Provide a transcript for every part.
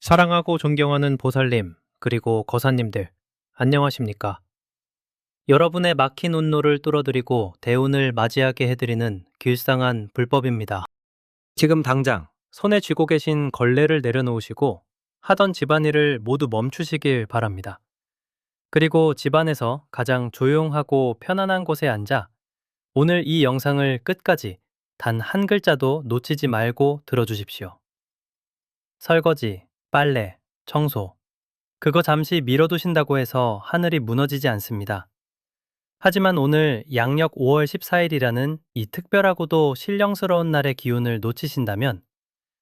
사랑하고 존경하는 보살님, 그리고 거사님들, 안녕하십니까? 여러분의 막힌 운로를 뚫어드리고 대운을 맞이하게 해드리는 길상한 불법입니다. 지금 당장 손에 쥐고 계신 걸레를 내려놓으시고 하던 집안일을 모두 멈추시길 바랍니다. 그리고 집안에서 가장 조용하고 편안한 곳에 앉아 오늘 이 영상을 끝까지 단 한 글자도 놓치지 말고 들어주십시오. 설거지, 빨래, 청소, 그거 잠시 미뤄두신다고 해서 하늘이 무너지지 않습니다. 하지만 오늘 양력 5월 14일이라는 이 특별하고도 신령스러운 날의 기운을 놓치신다면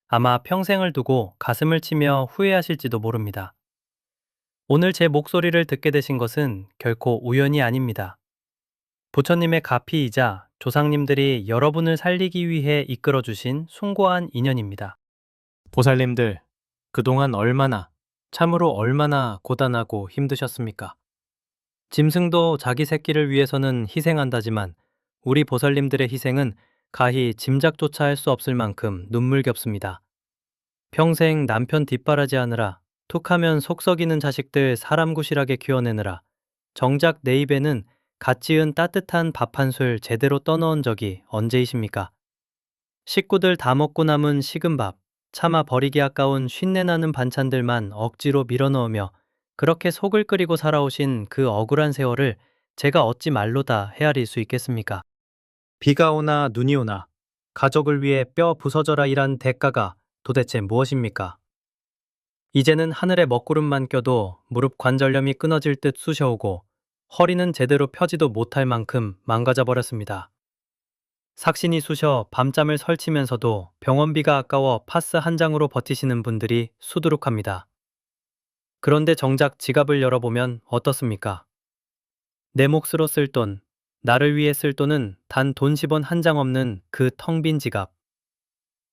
아마 평생을 두고 가슴을 치며 후회하실지도 모릅니다. 오늘 제 목소리를 듣게 되신 것은 결코 우연이 아닙니다. 부처님의 가피이자 조상님들이 여러분을 살리기 위해 이끌어주신 숭고한 인연입니다. 보살님들, 그동안 참으로 얼마나 고단하고 힘드셨습니까? 짐승도 자기 새끼를 위해서는 희생한다지만 우리 보살님들의 희생은 가히 짐작조차 할 수 없을 만큼 눈물겹습니다. 평생 남편 뒷바라지하느라 툭하면 속 썩이는 자식들 사람 구실하게 키워내느라 정작 내 입에는 갓 지은 따뜻한 밥 한 술 제대로 떠넣은 적이 언제이십니까? 식구들 다 먹고 남은 식은 밥, 차마 버리기 아까운 쉰내나는 반찬들만 억지로 밀어넣으며 그렇게 속을 끓이고 살아오신 그 억울한 세월을 제가 어찌 말로 다 헤아릴 수 있겠습니까? 비가 오나 눈이 오나 가족을 위해 뼈 부서져라 일한 대가가 도대체 무엇입니까? 이제는 하늘에 먹구름만 껴도 무릎 관절염이 끊어질 듯 쑤셔오고 허리는 제대로 펴지도 못할 만큼 망가져 버렸습니다. 삭신이 쑤셔 밤잠을 설치면서도 병원비가 아까워 파스 한 장으로 버티시는 분들이 수두룩합니다. 그런데 정작 지갑을 열어보면 어떻습니까? 내 몫으로 쓸 돈, 나를 위해 쓸 돈은 단 돈 10원 한 장 없는 그 텅 빈 지갑.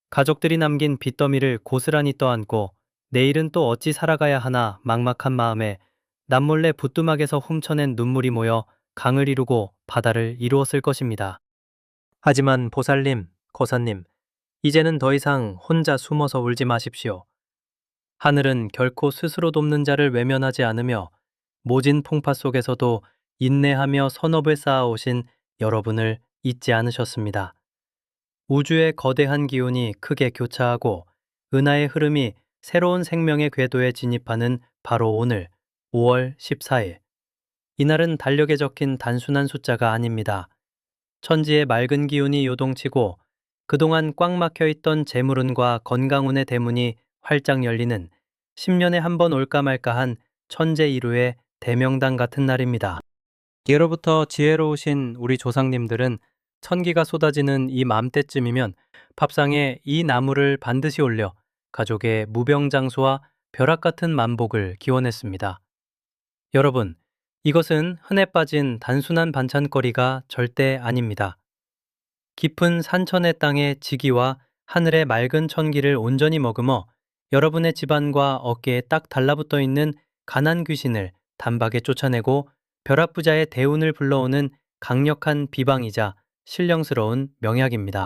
가족들이 남긴 빚더미를 고스란히 떠안고 내일은 또 어찌 살아가야 하나 막막한 마음에 남몰래 부뚜막에서 훔쳐낸 눈물이 모여 강을 이루고 바다를 이루었을 것입니다. 하지만 보살님, 거사님, 이제는 더 이상 혼자 숨어서 울지 마십시오. 하늘은 결코 스스로 돕는 자를 외면하지 않으며 모진 풍파 속에서도 인내하며 선업을 쌓아오신 여러분을 잊지 않으셨습니다. 우주의 거대한 기운이 크게 교차하고 은하의 흐름이 새로운 생명의 궤도에 진입하는 바로 오늘 5월 14일. 이날은 달력에 적힌 단순한 숫자가 아닙니다. 천지의 맑은 기운이 요동치고 그동안 꽉 막혀 있던 재물운과 건강운의 대문이 활짝 열리는 10년에 한 번 올까 말까한 천재이루의 대명당 같은 날입니다. 예로부터 지혜로우신 우리 조상님들은 천기가 쏟아지는 이 맘때쯤이면 밥상에 이 나무를 반드시 올려 가족의 무병장수와 벼락 같은 만복을 기원했습니다. 여러분, 이것은 흔해 빠진 단순한 반찬거리가 절대 아닙니다. 깊은 산천의 땅의 지기와 하늘의 맑은 천기를 온전히 머금어 여러분의 집안과 어깨에 딱 달라붙어 있는 가난 귀신을 단박에 쫓아내고 벼락부자의 대운을 불러오는 강력한 비방이자 신령스러운 명약입니다.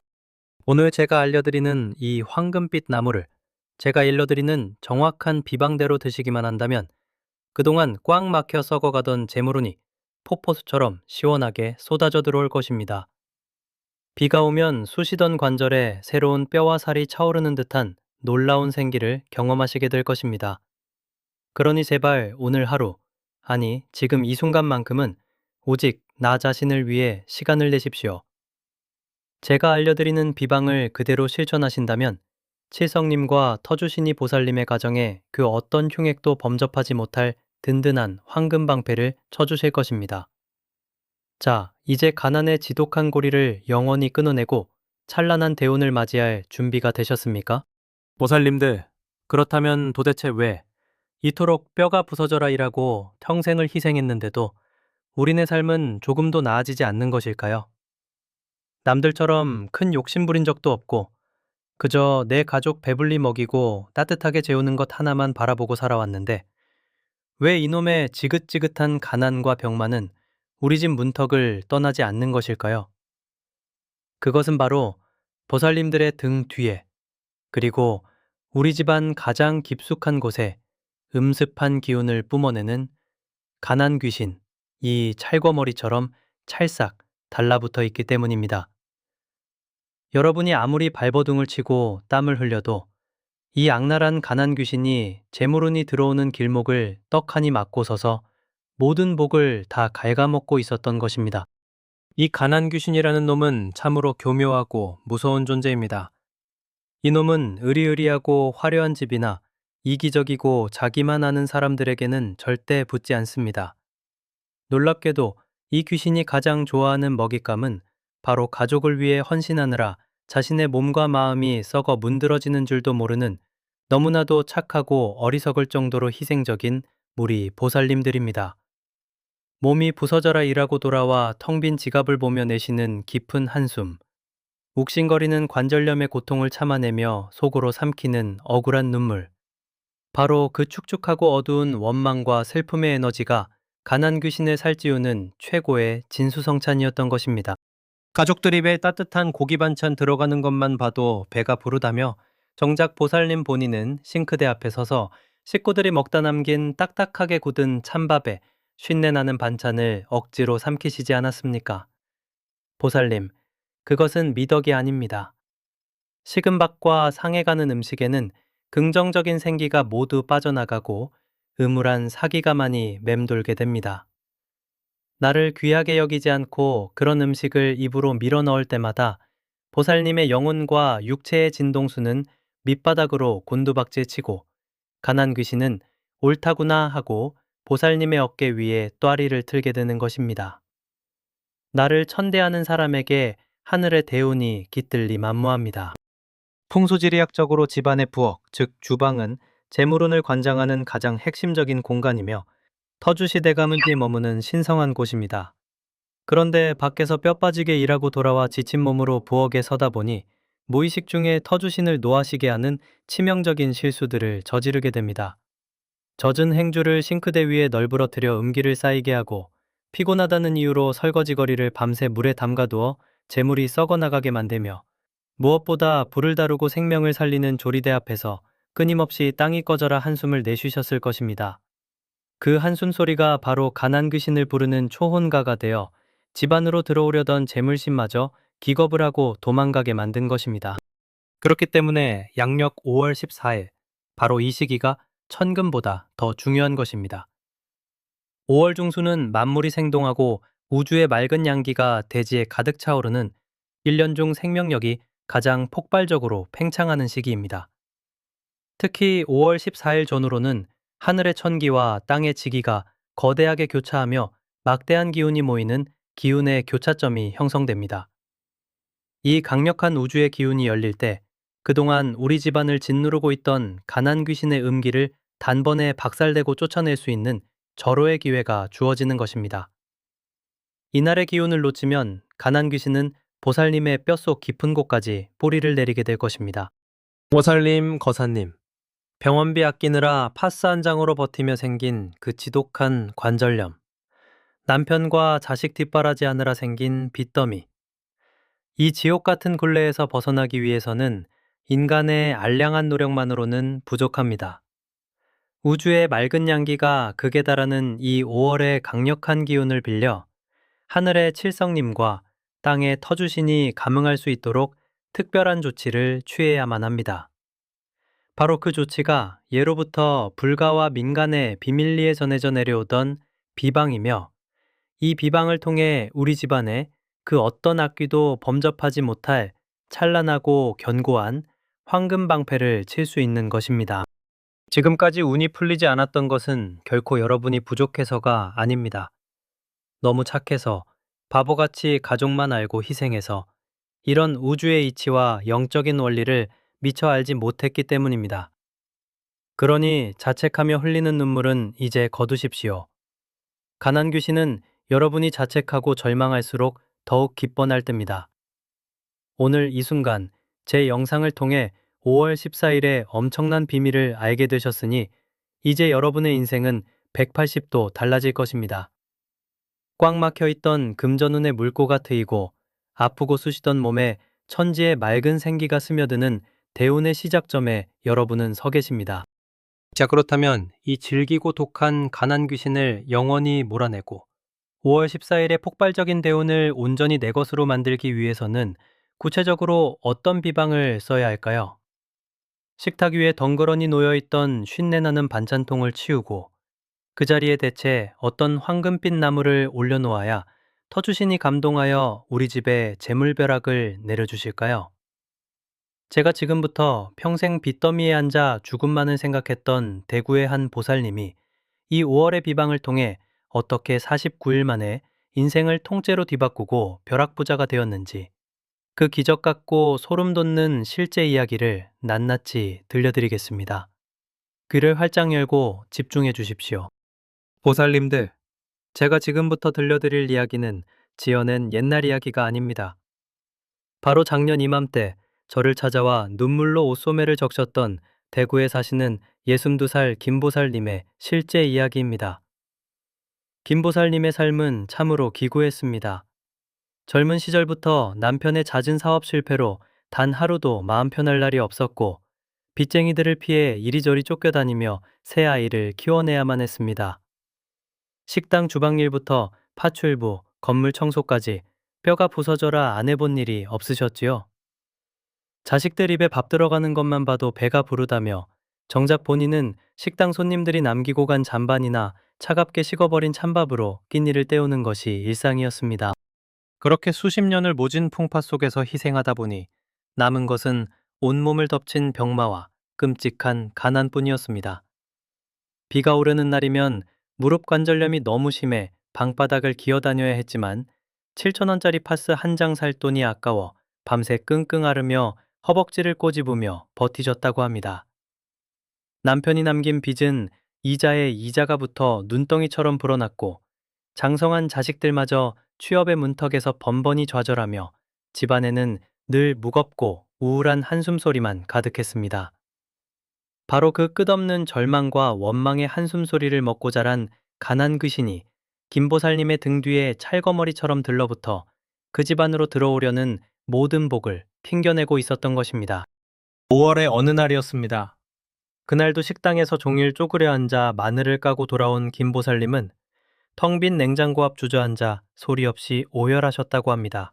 오늘 제가 알려드리는 이 황금빛 나무를 제가 일러드리는 정확한 비방대로 드시기만 한다면 그동안 꽉 막혀 썩어가던 재물운이 폭포수처럼 시원하게 쏟아져 들어올 것입니다. 비가 오면 쑤시던 관절에 새로운 뼈와 살이 차오르는 듯한 놀라운 생기를 경험하시게 될 것입니다. 그러니 제발 오늘 하루, 아니 지금 이 순간만큼은 오직 나 자신을 위해 시간을 내십시오. 제가 알려드리는 비방을 그대로 실천하신다면 칠성님과 터주신이 보살님의 가정에 그 어떤 흉액도 범접하지 못할 든든한 황금방패를 쳐주실 것입니다. 자, 이제 가난의 지독한 고리를 영원히 끊어내고 찬란한 대운을 맞이할 준비가 되셨습니까? 보살님들, 그렇다면 도대체 왜 이토록 뼈가 부서져라 일하고 평생을 희생했는데도 우리네 삶은 조금도 나아지지 않는 것일까요? 남들처럼 큰 욕심 부린 적도 없고 그저 내 가족 배불리 먹이고 따뜻하게 재우는 것 하나만 바라보고 살아왔는데 왜 이놈의 지긋지긋한 가난과 병만은 우리 집 문턱을 떠나지 않는 것일까요? 그것은 바로 보살님들의 등 뒤에 그리고 우리 집안 가장 깊숙한 곳에 음습한 기운을 뿜어내는 가난 귀신, 이 찰과머리처럼 찰싹 달라붙어 있기 때문입니다. 여러분이 아무리 발버둥을 치고 땀을 흘려도 이 악랄한 가난 귀신이 재물운이 들어오는 길목을 떡하니 막고 서서 모든 복을 다 갉아먹고 있었던 것입니다. 이 가난 귀신이라는 놈은 참으로 교묘하고 무서운 존재입니다. 이 놈은 의리의리하고 화려한 집이나 이기적이고 자기만 아는 사람들에게는 절대 붙지 않습니다. 놀랍게도 이 귀신이 가장 좋아하는 먹잇감은 바로 가족을 위해 헌신하느라 자신의 몸과 마음이 썩어 문드러지는 줄도 모르는 너무나도 착하고 어리석을 정도로 희생적인 무리 보살님들입니다. 몸이 부서져라 일하고 돌아와 텅 빈 지갑을 보며 내쉬는 깊은 한숨, 욱신거리는 관절염의 고통을 참아내며 속으로 삼키는 억울한 눈물, 바로 그 축축하고 어두운 원망과 슬픔의 에너지가 가난 귀신을 살찌우는 최고의 진수성찬이었던 것입니다. 가족들 입에 따뜻한 고기 반찬 들어가는 것만 봐도 배가 부르다며 정작 보살님 본인은 싱크대 앞에 서서 식구들이 먹다 남긴 딱딱하게 굳은 찬밥에 쉰내 나는 반찬을 억지로 삼키시지 않았습니까? 보살님, 그것은 미덕이 아닙니다. 식은 밥과 상해가는 음식에는 긍정적인 생기가 모두 빠져나가고 음울한 사기가만이 맴돌게 됩니다. 나를 귀하게 여기지 않고 그런 음식을 입으로 밀어 넣을 때마다 보살님의 영혼과 육체의 진동수는 밑바닥으로 곤두박질치고 가난 귀신은 옳다구나 하고 보살님의 어깨 위에 또아리를 틀게 되는 것입니다. 나를 천대하는 사람에게 하늘의 대운이 깃들리 만무합니다. 풍수지리학적으로 집안의 부엌, 즉 주방은 재물운을 관장하는 가장 핵심적인 공간이며 터주시대 가문이 머무는 신성한 곳입니다. 그런데 밖에서 뼈 빠지게 일하고 돌아와 지친 몸으로 부엌에 서다 보니 무의식 중에 터주신을 노하시게 하는 치명적인 실수들을 저지르게 됩니다. 젖은 행주를 싱크대 위에 널브러뜨려 음기를 쌓이게 하고 피곤하다는 이유로 설거지거리를 밤새 물에 담가두어 재물이 썩어나가게 만들며 무엇보다 불을 다루고 생명을 살리는 조리대 앞에서 끊임없이 땅이 꺼져라 한숨을 내쉬셨을 것입니다. 그 한숨 소리가 바로 가난 귀신을 부르는 초혼가가 되어 집안으로 들어오려던 재물신마저 기겁을 하고 도망가게 만든 것입니다. 그렇기 때문에 양력 5월 14일, 바로 이 시기가 천금보다 더 중요한 것입니다. 5월 중수는 만물이 생동하고 우주의 맑은 양기가 대지에 가득 차오르는 1년 중 생명력이 가장 폭발적으로 팽창하는 시기입니다. 특히 5월 14일 전후로는 하늘의 천기와 땅의 지기가 거대하게 교차하며 막대한 기운이 모이는 기운의 교차점이 형성됩니다. 이 강력한 우주의 기운이 열릴 때 그동안 우리 집안을 짓누르고 있던 가난 귀신의 음기를 단번에 박살내고 쫓아낼 수 있는 절호의 기회가 주어지는 것입니다. 이날의 기운을 놓치면 가난 귀신은 보살님의 뼛속 깊은 곳까지 뿌리를 내리게 될 것입니다. 보살님, 거사님, 병원비 아끼느라 파스 한 장으로 버티며 생긴 그 지독한 관절염, 남편과 자식 뒷바라지 하느라 생긴 빚더미, 이 지옥 같은 굴레에서 벗어나기 위해서는 인간의 알량한 노력만으로는 부족합니다. 우주의 맑은 양기가 극에 달하는 이 5월의 강력한 기운을 빌려 하늘의 칠성님과 땅의 터주신이 감응할 수 있도록 특별한 조치를 취해야만 합니다. 바로 그 조치가 예로부터 불가와 민간의 비밀리에 전해져 내려오던 비방이며 이 비방을 통해 우리 집안에 그 어떤 악귀도 범접하지 못할 찬란하고 견고한 황금 방패를 칠 수 있는 것입니다. 지금까지 운이 풀리지 않았던 것은 결코 여러분이 부족해서가 아닙니다. 너무 착해서 바보같이 가족만 알고 희생해서 이런 우주의 이치와 영적인 원리를 미처 알지 못했기 때문입니다. 그러니 자책하며 흘리는 눈물은 이제 거두십시오. 가난 귀신은 여러분이 자책하고 절망할수록 더욱 기뻐날 때입니다. 오늘 이 순간 제 영상을 통해 5월 14일의 엄청난 비밀을 알게 되셨으니 이제 여러분의 인생은 180도 달라질 것입니다. 꽉 막혀 있던 금전운의 물꼬가 트이고 아프고 쑤시던 몸에 천지의 맑은 생기가 스며드는 대운의 시작점에 여러분은 서 계십니다. 자, 그렇다면 이 질기고 독한 가난 귀신을 영원히 몰아내고 5월 14일의 폭발적인 대운을 온전히 내 것으로 만들기 위해서는 구체적으로 어떤 비방을 써야 할까요? 식탁 위에 덩그러니 놓여있던 쉰내나는 반찬통을 치우고 그 자리에 대체 어떤 황금빛 나무를 올려놓아야 터주신이 감동하여 우리 집에 재물벼락을 내려주실까요? 제가 지금부터 평생 빚더미에 앉아 죽음만을 생각했던 대구의 한 보살님이 이 5월의 비방을 통해 어떻게 49일 만에 인생을 통째로 뒤바꾸고 벼락부자가 되었는지 그 기적 같고 소름 돋는 실제 이야기를 낱낱이 들려드리겠습니다. 귀를 활짝 열고 집중해 주십시오. 보살님들, 제가 지금부터 들려드릴 이야기는 지어낸 옛날 이야기가 아닙니다. 바로 작년 이맘때 저를 찾아와 눈물로 옷소매를 적셨던 대구에 사시는 62살 김보살님의 실제 이야기입니다. 김보살님의 삶은 참으로 기구했습니다. 젊은 시절부터 남편의 잦은 사업 실패로 단 하루도 마음 편할 날이 없었고 빚쟁이들을 피해 이리저리 쫓겨다니며 새 아이를 키워내야만 했습니다. 식당 주방 일부터 파출부, 건물 청소까지 뼈가 부서져라 안 해본 일이 없으셨지요? 자식들 입에 밥 들어가는 것만 봐도 배가 부르다며 정작 본인은 식당 손님들이 남기고 간 잔반이나 차갑게 식어버린 찬밥으로 끼니를 때우는 것이 일상이었습니다. 그렇게 수십 년을 모진 풍파 속에서 희생하다 보니 남은 것은 온몸을 덮친 병마와 끔찍한 가난뿐이었습니다. 비가 오르는 날이면 무릎 관절염이 너무 심해 방바닥을 기어다녀야 했지만 7,000원짜리 파스 한 장 살 돈이 아까워 밤새 끙끙 앓으며 허벅지를 꼬집으며 버티셨다고 합니다. 남편이 남긴 빚은 이자에 이자가 붙어 눈덩이처럼 불어났고 장성한 자식들마저 취업의 문턱에서 번번이 좌절하며 집안에는 늘 무겁고 우울한 한숨소리만 가득했습니다. 바로 그 끝없는 절망과 원망의 한숨소리를 먹고 자란 가난 귀신이 김보살님의 등 뒤에 찰거머리처럼 들러붙어 그 집안으로 들어오려는 모든 복을 튕겨내고 있었던 것입니다. 5월의 어느 날이었습니다. 그날도 식당에서 종일 쪼그려 앉아 마늘을 까고 돌아온 김보살님은 텅 빈 냉장고 앞 주저앉아 소리 없이 오열하셨다고 합니다.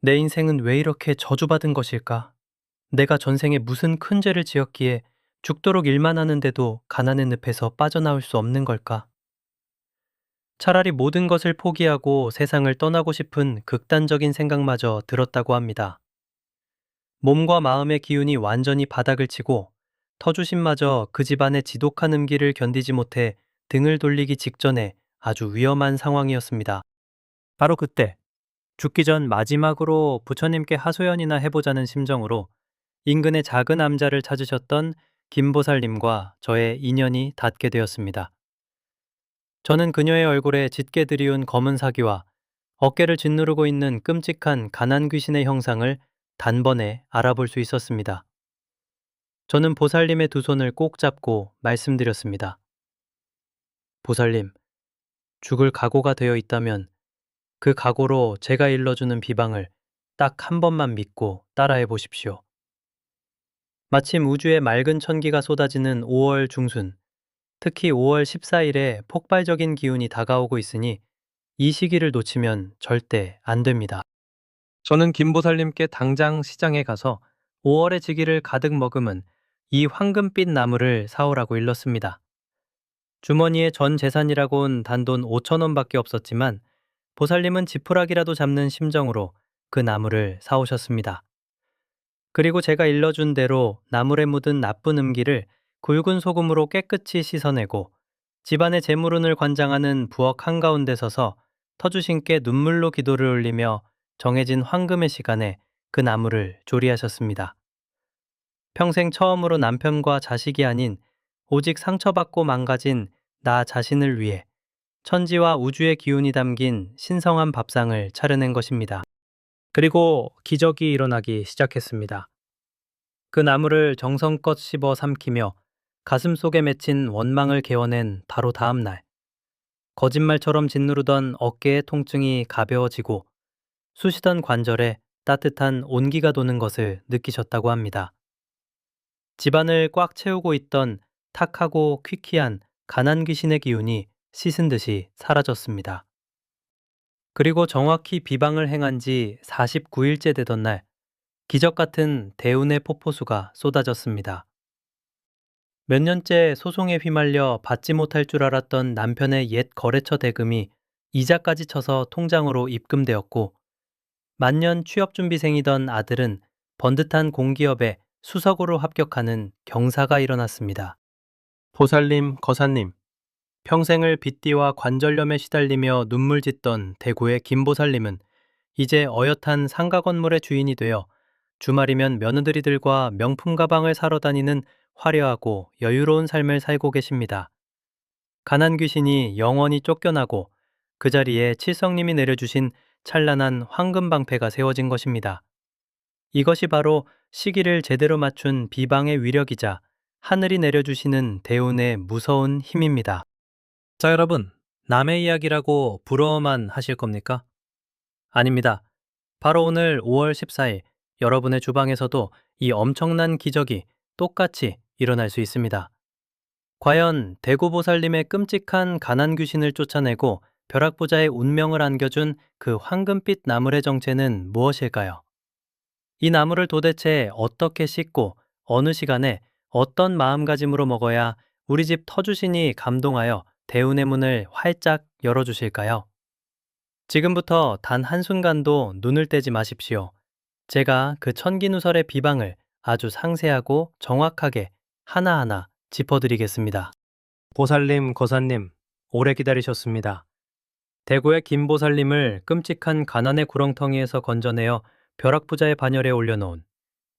내 인생은 왜 이렇게 저주받은 것일까? 내가 전생에 무슨 큰 죄를 지었기에 죽도록 일만 하는데도 가난의 늪에서 빠져나올 수 없는 걸까? 차라리 모든 것을 포기하고 세상을 떠나고 싶은 극단적인 생각마저 들었다고 합니다. 몸과 마음의 기운이 완전히 바닥을 치고 터주신마저 그 집안의 지독한 음기를 견디지 못해 등을 돌리기 직전에 아주 위험한 상황이었습니다. 바로 그때 죽기 전 마지막으로 부처님께 하소연이나 해보자는 심정으로 인근의 작은 암자를 찾으셨던 김보살님과 저의 인연이 닿게 되었습니다. 저는 그녀의 얼굴에 짙게 들이운 검은 사기와 어깨를 짓누르고 있는 끔찍한 가난 귀신의 형상을 단번에 알아볼 수 있었습니다. 저는 보살님의 두 손을 꼭 잡고 말씀드렸습니다. 보살님, 죽을 각오가 되어 있다면 그 각오로 제가 일러주는 비방을 딱 한 번만 믿고 따라해 보십시오. 마침 우주에 맑은 천기가 쏟아지는 5월 중순, 특히 5월 14일에 폭발적인 기운이 다가오고 있으니 이 시기를 놓치면 절대 안 됩니다. 저는 김보살님께 당장 시장에 가서 5월의 지기를 가득 머금은 이 황금빛 나무를 사오라고 일렀습니다. 주머니에 전 재산이라곤 단돈 5천 원밖에 없었지만 보살님은 지푸라기라도 잡는 심정으로 그 나무를 사오셨습니다. 그리고 제가 일러준 대로 나물에 묻은 나쁜 음기를 굵은 소금으로 깨끗이 씻어내고 집안의 재물운을 관장하는 부엌 한가운데 서서 터주신께 눈물로 기도를 올리며 정해진 황금의 시간에 그 나무를 조리하셨습니다. 평생 처음으로 남편과 자식이 아닌 오직 상처받고 망가진 나 자신을 위해 천지와 우주의 기운이 담긴 신성한 밥상을 차려낸 것입니다. 그리고 기적이 일어나기 시작했습니다. 그 나무를 정성껏 씹어 삼키며 가슴 속에 맺힌 원망을 개어낸 바로 다음 날, 거짓말처럼 짓누르던 어깨의 통증이 가벼워지고 쑤시던 관절에 따뜻한 온기가 도는 것을 느끼셨다고 합니다. 집안을 꽉 채우고 있던 탁하고 퀴퀴한 가난 귀신의 기운이 씻은 듯이 사라졌습니다. 그리고 정확히 비방을 행한 지 49일째 되던 날, 기적 같은 대운의 폭포수가 쏟아졌습니다. 몇 년째 소송에 휘말려 받지 못할 줄 알았던 남편의 옛 거래처 대금이 이자까지 쳐서 통장으로 입금되었고, 만년 취업준비생이던 아들은 번듯한 공기업에 수석으로 합격하는 경사가 일어났습니다. 보살님, 거사님, 평생을 빚띠와 관절염에 시달리며 눈물 짓던 대구의 김보살님은 이제 어엿한 상가 건물의 주인이 되어 주말이면 며느리들과 명품 가방을 사러 다니는 화려하고 여유로운 삶을 살고 계십니다. 가난 귀신이 영원히 쫓겨나고 그 자리에 칠성님이 내려주신 찬란한 황금 방패가 세워진 것입니다. 이것이 바로 시기를 제대로 맞춘 비방의 위력이자 하늘이 내려주시는 대운의 무서운 힘입니다. 자, 여러분, 남의 이야기라고 부러워만 하실 겁니까? 아닙니다. 바로 오늘 5월 14일 여러분의 주방에서도 이 엄청난 기적이 똑같이 일어날 수 있습니다. 과연 대구보살님의 끔찍한 가난 귀신을 쫓아내고 벼락부자의 운명을 안겨준 그 황금빛 나물의 정체는 무엇일까요? 이 나물을 도대체 어떻게 씻고 어느 시간에 어떤 마음가짐으로 먹어야 우리 집 터주신이 감동하여 대운의 문을 활짝 열어주실까요? 지금부터 단 한순간도 눈을 떼지 마십시오. 제가 그 천기누설의 비방을 아주 상세하고 정확하게 하나하나 짚어드리겠습니다. 보살님, 거사님, 오래 기다리셨습니다. 대구의 김보살님을 끔찍한 가난의 구렁텅이에서 건져내어 벼락부자의 반열에 올려놓은,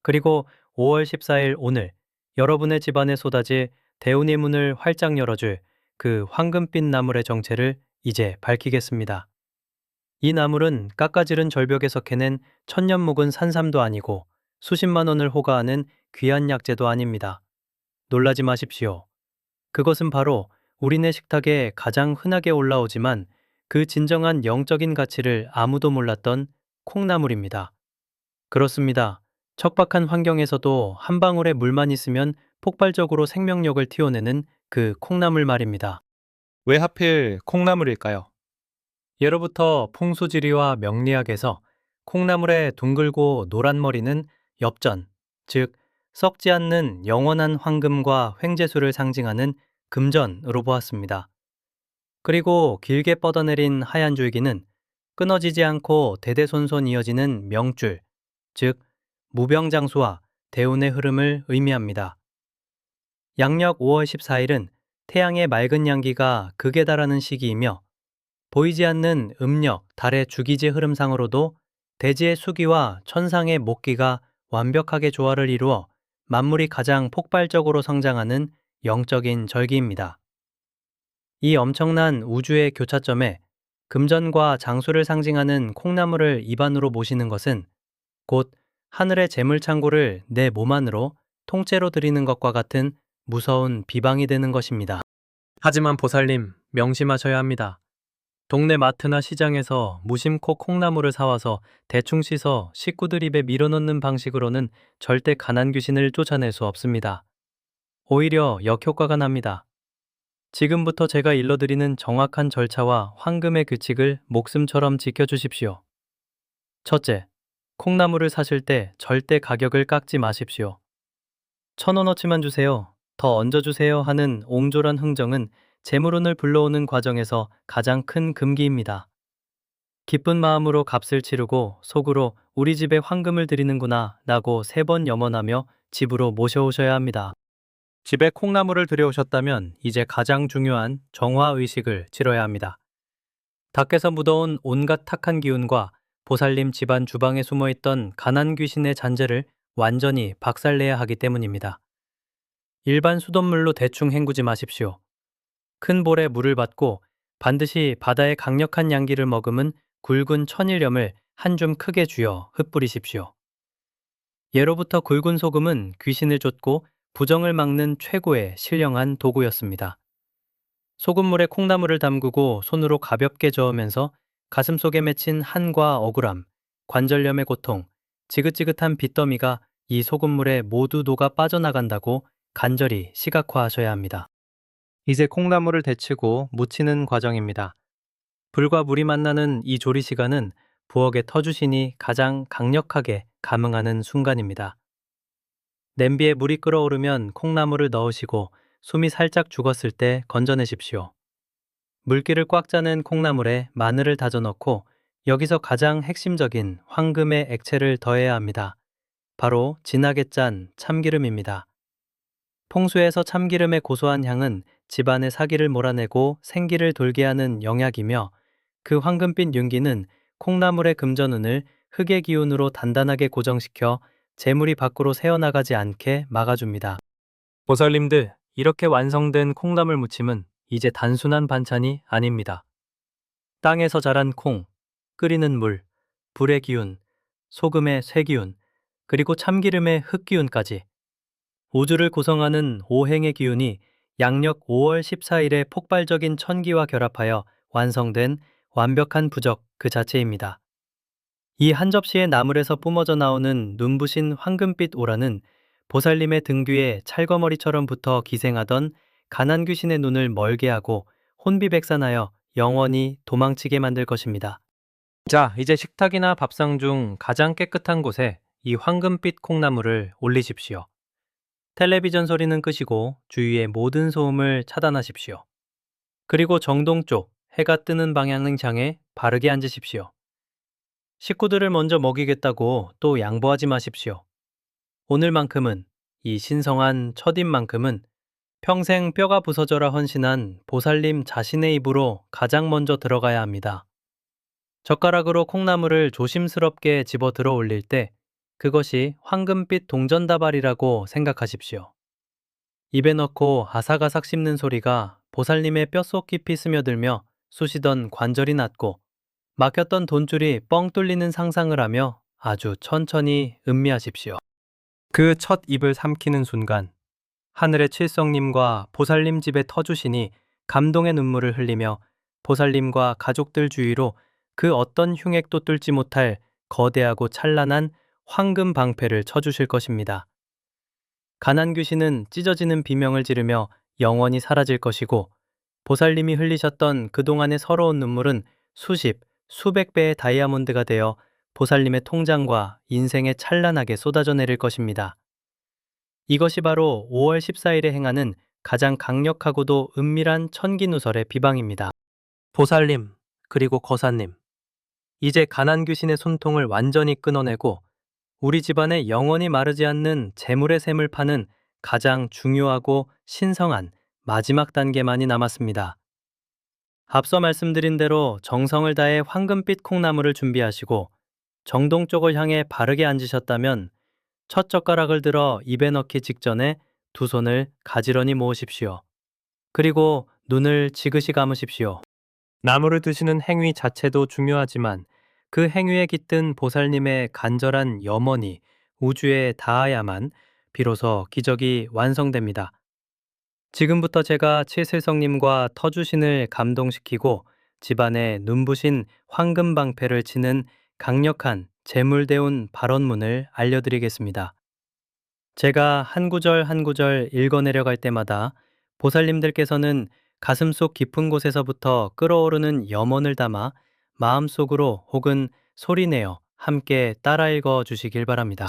그리고 5월 14일 오늘 여러분의 집안에 쏟아질 대운의 문을 활짝 열어줄 그 황금빛 나물의 정체를 이제 밝히겠습니다. 이 나물은 깎아지른 절벽에서 캐낸 천년 묵은 산삼도 아니고 수십만 원을 호가하는 귀한 약재도 아닙니다. 놀라지 마십시오. 그것은 바로 우리네 식탁에 가장 흔하게 올라오지만 그 진정한 영적인 가치를 아무도 몰랐던 콩나물입니다. 그렇습니다. 척박한 환경에서도 한 방울의 물만 있으면 폭발적으로 생명력을 튀어내는 그 콩나물 말입니다. 왜 하필 콩나물일까요? 예로부터 풍수지리와 명리학에서 콩나물의 둥글고 노란 머리는 엽전, 즉 썩지 않는 영원한 황금과 횡재수를 상징하는 금전으로 보았습니다. 그리고 길게 뻗어내린 하얀 줄기는 끊어지지 않고 대대손손 이어지는 명줄, 즉 무병장수와 대운의 흐름을 의미합니다. 양력 5월 14일은 태양의 맑은 양기가 극에 달하는 시기이며 보이지 않는 음력, 달의 주기제 흐름상으로도 대지의 수기와 천상의 목기가 완벽하게 조화를 이루어 만물이 가장 폭발적으로 성장하는 영적인 절기입니다. 이 엄청난 우주의 교차점에 금전과 장수를 상징하는 콩나물을 입안으로 모시는 것은 곧 하늘의 재물창고를 내 몸 안으로 통째로 들이는 것과 같은 무서운 비방이 되는 것입니다. 하지만 보살님, 명심하셔야 합니다. 동네 마트나 시장에서 무심코 콩나물을 사와서 대충 씻어 식구들 입에 밀어넣는 방식으로는 절대 가난 귀신을 쫓아낼 수 없습니다. 오히려 역효과가 납니다. 지금부터 제가 일러드리는 정확한 절차와 황금의 규칙을 목숨처럼 지켜주십시오. 첫째, 콩나물을 사실 때 절대 가격을 깎지 마십시오. 1,000원어치만 주세요, 더 얹어주세요 하는 옹졸한 흥정은 재물운을 불러오는 과정에서 가장 큰 금기입니다. 기쁜 마음으로 값을 치르고 속으로 우리 집에 황금을 드리는구나 라고 3번 염원하며 집으로 모셔오셔야 합니다. 집에 콩나물을 들여오셨다면 이제 가장 중요한 정화의식을 치러야 합니다. 밖에서 묻어온 온갖 탁한 기운과 보살님 집안 주방에 숨어있던 가난 귀신의 잔재를 완전히 박살내야 하기 때문입니다. 일반 수돗물로 대충 헹구지 마십시오. 큰 볼에 물을 붓고 반드시 바다의 강력한 양기를 머금은 굵은 천일염을 한 줌 크게 쥐어 흩뿌리십시오. 예로부터 굵은 소금은 귀신을 쫓고 부정을 막는 최고의 신령한 도구였습니다. 소금물에 콩나물을 담그고 손으로 가볍게 저으면서 가슴속에 맺힌 한과 억울함, 관절염의 고통, 지긋지긋한 빚더미가 이 소금물에 모두 녹아 빠져나간다고 간절히 시각화하셔야 합니다. 이제 콩나물을 데치고 무치는 과정입니다. 불과 물이 만나는 이 조리 시간은 부엌의 터주신이 가장 강력하게 감응하는 순간입니다. 냄비에 물이 끓어오르면 콩나물을 넣으시고 숨이 살짝 죽었을 때 건져내십시오. 물기를 꽉 짜는 콩나물에 마늘을 다져 넣고 여기서 가장 핵심적인 황금의 액체를 더해야 합니다. 바로 진하게 짠 참기름입니다. 풍수에서 참기름의 고소한 향은 집안의 사기를 몰아내고 생기를 돌게 하는 영약이며 그 황금빛 윤기는 콩나물의 금전운을 흙의 기운으로 단단하게 고정시켜 재물이 밖으로 새어나가지 않게 막아줍니다. 보살님들, 이렇게 완성된 콩나물 무침은 이제 단순한 반찬이 아닙니다. 땅에서 자란 콩, 끓이는 물, 불의 기운, 소금의 쇠기운, 그리고 참기름의 흙기운까지 우주를 구성하는 오행의 기운이 양력 5월 14일의 폭발적인 천기와 결합하여 완성된 완벽한 부적 그 자체입니다. 이 한 접시의 나물에서 뿜어져 나오는 눈부신 황금빛 오라는 보살님의 등 뒤에 찰거머리처럼 붙어 기생하던 가난 귀신의 눈을 멀게 하고 혼비백산하여 영원히 도망치게 만들 것입니다. 자, 이제 식탁이나 밥상 중 가장 깨끗한 곳에 이 황금빛 콩나물을 올리십시오. 텔레비전 소리는 끄시고 주위의 모든 소음을 차단하십시오. 그리고 정동 쪽 해가 뜨는 방향을 향해 바르게 앉으십시오. 식구들을 먼저 먹이겠다고 또 양보하지 마십시오. 오늘만큼은, 이 신성한 첫입만큼은 평생 뼈가 부서져라 헌신한 보살님 자신의 입으로 가장 먼저 들어가야 합니다. 젓가락으로 콩나물을 조심스럽게 집어 들어 올릴 때 그것이 황금빛 동전다발이라고 생각하십시오. 입에 넣고 아삭아삭 씹는 소리가 보살님의 뼛속 깊이 스며들며 쑤시던 관절이 낫고 막혔던 돈줄이 뻥 뚫리는 상상을 하며 아주 천천히 음미하십시오. 그 첫 입을 삼키는 순간 하늘의 칠성님과 보살님 집의 터주신이 감동의 눈물을 흘리며 보살님과 가족들 주위로 그 어떤 흉액도 뚫지 못할 거대하고 찬란한 황금 방패를 쳐주실 것입니다. 가난 귀신은 찢어지는 비명을 지르며 영원히 사라질 것이고 보살님이 흘리셨던 그동안의 서러운 눈물은 수십, 수백 배의 다이아몬드가 되어 보살님의 통장과 인생에 찬란하게 쏟아져 내릴 것입니다. 이것이 바로 5월 14일에 행하는 가장 강력하고도 은밀한 천기누설의 비방입니다. 보살님, 그리고 거사님, 이제 가난 귀신의 손통을 완전히 끊어내고 우리 집안에 영원히 마르지 않는 재물의 샘을 파는 가장 중요하고 신성한 마지막 단계만이 남았습니다. 앞서 말씀드린 대로 정성을 다해 황금빛 콩나물을 준비하시고 정동 쪽을 향해 바르게 앉으셨다면 첫 젓가락을 들어 입에 넣기 직전에 두 손을 가지런히 모으십시오. 그리고 눈을 지그시 감으십시오. 나물을 드시는 행위 자체도 중요하지만 그 행위에 깃든 보살님의 간절한 염원이 우주에 닿아야만 비로소 기적이 완성됩니다. 지금부터 제가 칠슬성님과 터주신을 감동시키고 집안에 눈부신 황금 방패를 치는 강력한 재물대운 발언문을 알려드리겠습니다. 제가 한 구절 한 구절 읽어내려갈 때마다 보살님들께서는 가슴속 깊은 곳에서부터 끓어오르는 염원을 담아 마음속으로 혹은 소리내어 함께 따라 읽어 주시길 바랍니다.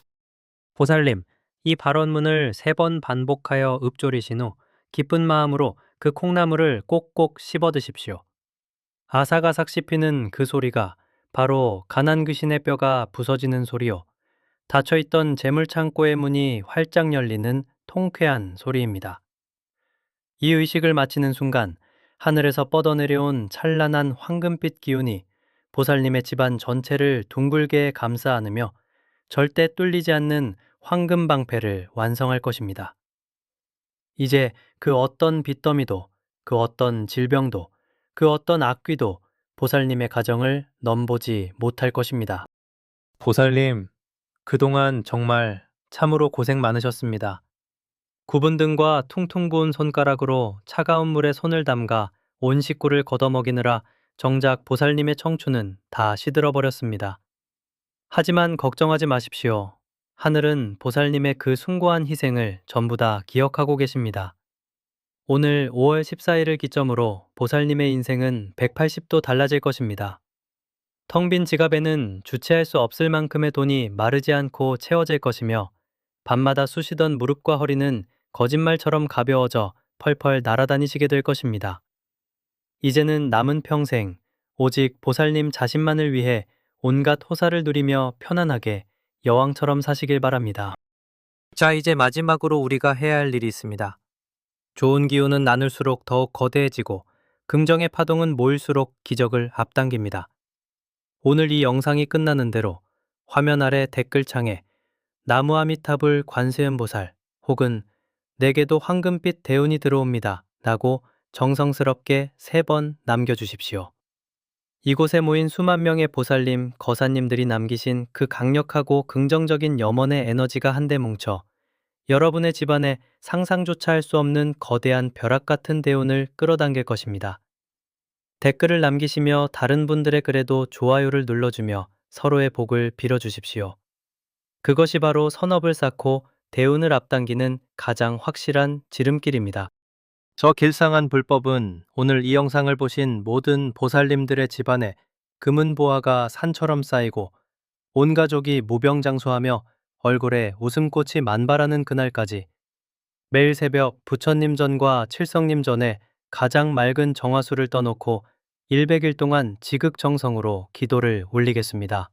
보살님, 이 발언문을 3번 반복하여 읊조리신 후 기쁜 마음으로 그 콩나물을 꼭꼭 씹어 드십시오. 아삭아삭 씹히는 그 소리가 바로 가난 귀신의 뼈가 부서지는 소리요. 닫혀있던 재물창고의 문이 활짝 열리는 통쾌한 소리입니다. 이 의식을 마치는 순간 하늘에서 뻗어내려온 찬란한 황금빛 기운이 보살님의 집안 전체를 둥글게 감싸 안으며 절대 뚫리지 않는 황금 방패를 완성할 것입니다. 이제 그 어떤 빚더미도, 그 어떤 질병도, 그 어떤 악귀도 보살님의 가정을 넘보지 못할 것입니다. 보살님, 그동안 정말 참으로 고생 많으셨습니다. 굽은 등과 퉁퉁 부은 손가락으로 차가운 물에 손을 담가 온 식구를 걷어먹이느라 정작 보살님의 청춘은 다 시들어 버렸습니다. 하지만 걱정하지 마십시오. 하늘은 보살님의 그 숭고한 희생을 전부 다 기억하고 계십니다. 오늘 5월 14일을 기점으로 보살님의 인생은 180도 달라질 것입니다. 텅 빈 지갑에는 주체할 수 없을 만큼의 돈이 마르지 않고 채워질 것이며 밤마다 쑤시던 무릎과 허리는 거짓말처럼 가벼워져 펄펄 날아다니시게 될 것입니다. 이제는 남은 평생 오직 보살님 자신만을 위해 온갖 호사를 누리며 편안하게 여왕처럼 사시길 바랍니다. 자, 이제 마지막으로 우리가 해야 할 일이 있습니다. 좋은 기운은 나눌수록 더욱 거대해지고 긍정의 파동은 모일수록 기적을 앞당깁니다. 오늘 이 영상이 끝나는 대로 화면 아래 댓글창에 나무아미타불 관세음보살 혹은 내게도 황금빛 대운이 들어옵니다 라고 정성스럽게 3번 남겨주십시오. 이곳에 모인 수만 명의 보살님, 거사님들이 남기신 그 강력하고 긍정적인 염원의 에너지가 한데 뭉쳐 여러분의 집안에 상상조차 할 수 없는 거대한 벼락 같은 대운을 끌어당길 것입니다. 댓글을 남기시며 다른 분들의 글에도 좋아요를 눌러주며 서로의 복을 빌어주십시오. 그것이 바로 선업을 쌓고 대운을 앞당기는 가장 확실한 지름길입니다. 저 길상한 불법은 오늘 이 영상을 보신 모든 보살님들의 집안에 금은보화가 산처럼 쌓이고 온 가족이 무병장수하며 얼굴에 웃음꽃이 만발하는 그날까지 매일 새벽 부처님 전과 칠성님 전에 가장 맑은 정화수를 떠놓고 100일 동안 지극정성으로 기도를 올리겠습니다.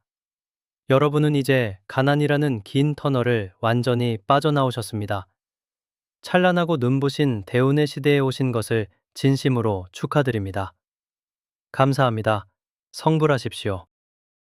여러분은 이제 가난이라는 긴 터널을 완전히 빠져나오셨습니다. 찬란하고 눈부신 대운의 시대에 오신 것을 진심으로 축하드립니다. 감사합니다. 성불하십시오.